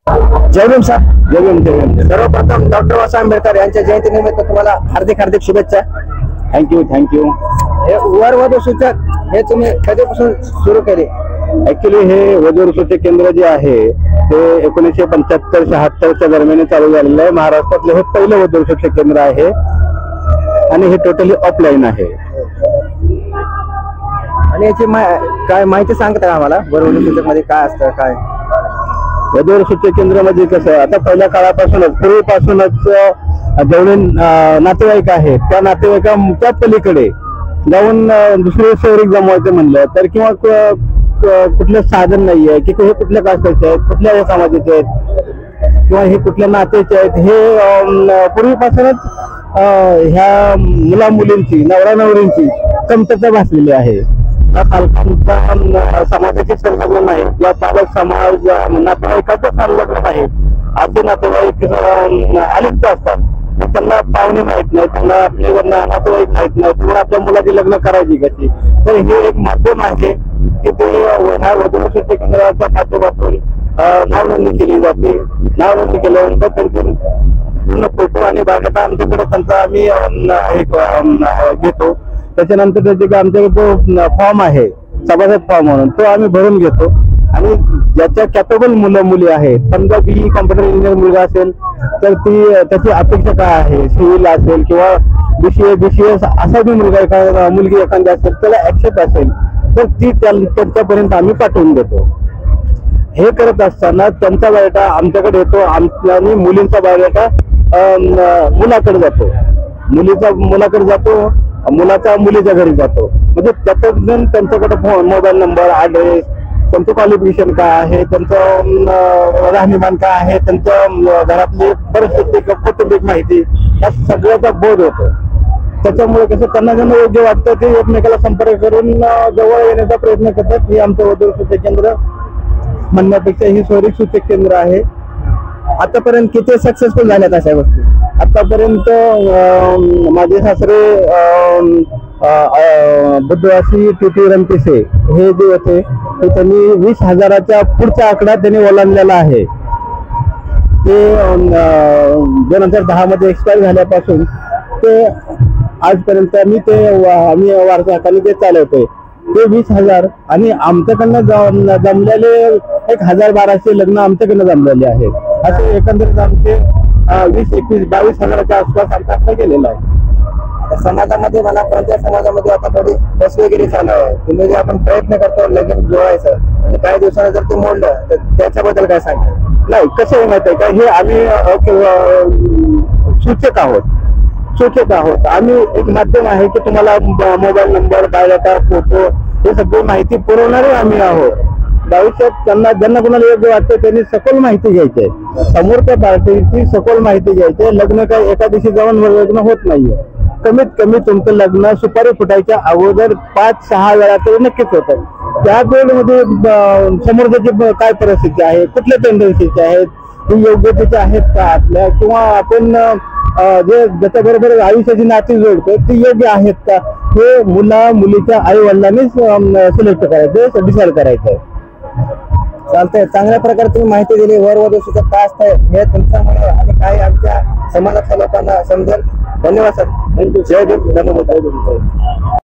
जय भीम साहेब. जय भीम, जय भीम. सर्वप्रथम डॉक्टर बाबासाहेब आंबेडकर यांच्या जयंतीनिमित्त तुम्हाला हार्दिक हार्दिक शुभेच्छा. Thank you thank you. हे वर वधू सूचक हे तुम्ही कधीपासून सुरू केले? ऍक्च्युली हे वधू सूचक केंद्र जे आहे ते 1975-76च्या दरम्यान चालू झालेलं आहे. महाराष्ट्रातलं हे पहिलं वधू सूचक केंद्र आहे आणि हे टोटली ऑफलाईन आहे. आणि याची काय माहिती सांगता का आम्हाला? वर वधू सूचक मध्ये काय असतं? काय वधू सूचक केंद्रामध्ये कसं आता पहिल्या काळापासूनच पूर्वीपासूनच जेवढे नातेवाईक आहेत त्या नातेवाईकांच्या पलीकडे जाऊन दुसरे शहरीक जमवायचं म्हणलं तर किंवा कुठलं साधन नाहीये की हे कुठल्या कास्टाचे आहेत, कुठल्या समाजाचे आहेत किंवा हे कुठल्या नात्याचे आहेत, हे पूर्वीपासूनच ह्या मुला मुलींची नवरा नवरींची कमतरता भासलेली आहे. पालकांचा समाजाची संलग्न नाही या पालक समाज नातेवाईकाचं संलग्न आहे. आधी नातेवाईक अलिप्त असतात, त्यांना पाहुणे माहित नाही, त्यांना आपल्या नातेवाईक माहित नाही, त्यांना आपल्या मुलाची लग्न करायची कशी. तर हे एक माध्यम आहे की ते ह्या वधू सूचक केंद्राच्या माध्यमातून नाव नोंदणी केली जाते. नाव नोंदणी केल्यानंतर त्यांचे पूर्ण फोटो आणि बायोडाटा आमच्याकडे त्यांचा आम्ही घेतो. त्याच्यानंतर त्याचे आमच्याकडे फॉर्म आहे सभासद फॉर्म म्हणून, तो आम्ही भरून घेतो. आणि ज्याच्या कॅपेबल मुलं मुली आहेत, समजा BE कॉम्प्युटर इंजिनियर मुलगा असेल तर त्याची अपेक्षा काय आहे, सिव्हिल असेल किंवा BCS असा बी मुलगा मुलगी एखादी असेल त्याला ऍक्सेप्ट असेल तर ती त्यांच्यापर्यंत आम्ही पाठवून देतो. हे करत असताना त्यांचा बायोडाटा आमच्याकडे येतो आणि मुलींचा बायोडाटा मुलाकडे जातो, मुलाकडे जातो, मुलाचा मुलीच्या घरी जातो. म्हणजे त्याच्यातून त्यांच्याकडे मोबाईल नंबर, ऍड्रेस, त्यांचं क्वालिफिकेशन काय आहे, त्यांचं राहणीमान काय आहे, त्यांच्या घरातली परिस्थिती, कौटुंबिक माहिती या सगळ्याचा बोध होतो. त्याच्यामुळे कसं त्यांना ज्यांना योग्य वाटतं ते एकमेकाला संपर्क करून जवळ येण्याचा प्रयत्न करतात. हे आमचं वधू सूचक केंद्र म्हणण्यापेक्षा ही शहरी सूचक केंद्र आहे. आतापर्यंत किती सक्सेसफुल झाल्यात अशा गोष्टी? आतापर्यंत माझे सासरे बुद्धवासी TT रणपिसे हे जे होते ते त्यांनी 20,000च्या पुढचा आकडा त्यांनी ओलांडलेला आहे. ते 2010 मध्ये एक्सपायर झाल्यापासून ते आजपर्यंत आम्ही वारसा हक्काने ते चालवतोय. ते 20,000 आणि आमच्याकडनं जमलेले 1,000-1,200 लग्न आमच्याकडनं जमलेले आहेत. असे एकंदरीत आमचे 20-21-22,000च्या आसपास आमचा आकडा गेलेला आहे. समाजामध्ये म्हणा, प्रत्येक समाजामध्ये आता थोडी फसवेगिरी चालू आहे. तुम्ही जे आपण प्रयत्न करतो लगेच जोडायचं आणि काही दिवसांनी जर ते मोडलं तर त्याच्याबद्दल काय सांगता? नाही, कसं आहे माहिती आहे का, हे आम्ही सूचक आहोत. आम्ही एक माध्यम आहे की तुम्हाला मोबाईल नंबर, बायोडाटा, फोटो हे सगळी माहिती पुरवणारे आम्ही आहोत. भविष्यात ज्यांना कोणाला योग्य वाटतं त्यांनी सखोल माहिती घ्यायची आहे, समोरच्या पार्टीची सखोल माहिती घ्यायची आहे. लग्न काय एका दिवशी जाऊन लग्न होत नाहीये. कमीत कमी तुमचं लग्न सुपारी फुटायच्या अगोदर 5-6 वेळा तरी नक्कीच होतं. त्या वेळेमध्ये समोरच्याची काय परिस्थिती आहे, कुठल्या टेंडन्सीचे आहेत, ही योग्यतेचे आहेत का आपल्या, किंवा आपण जे ज्याच्याबरोबर आयुष्याची नाती जोडतो ती योग्य आहेत का, हे मुलीच्या आई वडिलांनीच सिलेक्ट करायचं, डिसाईड करायचं. चालतंय. चांगल्या प्रकारे तुम्ही माहिती दिली. वर वधू सूचक काय असतं हे तुमच्यामुळे आणि काही आमच्या समाजातल्या लोकांना समजेल. धन्यवाद सर. जय भीम. धन्यवाद.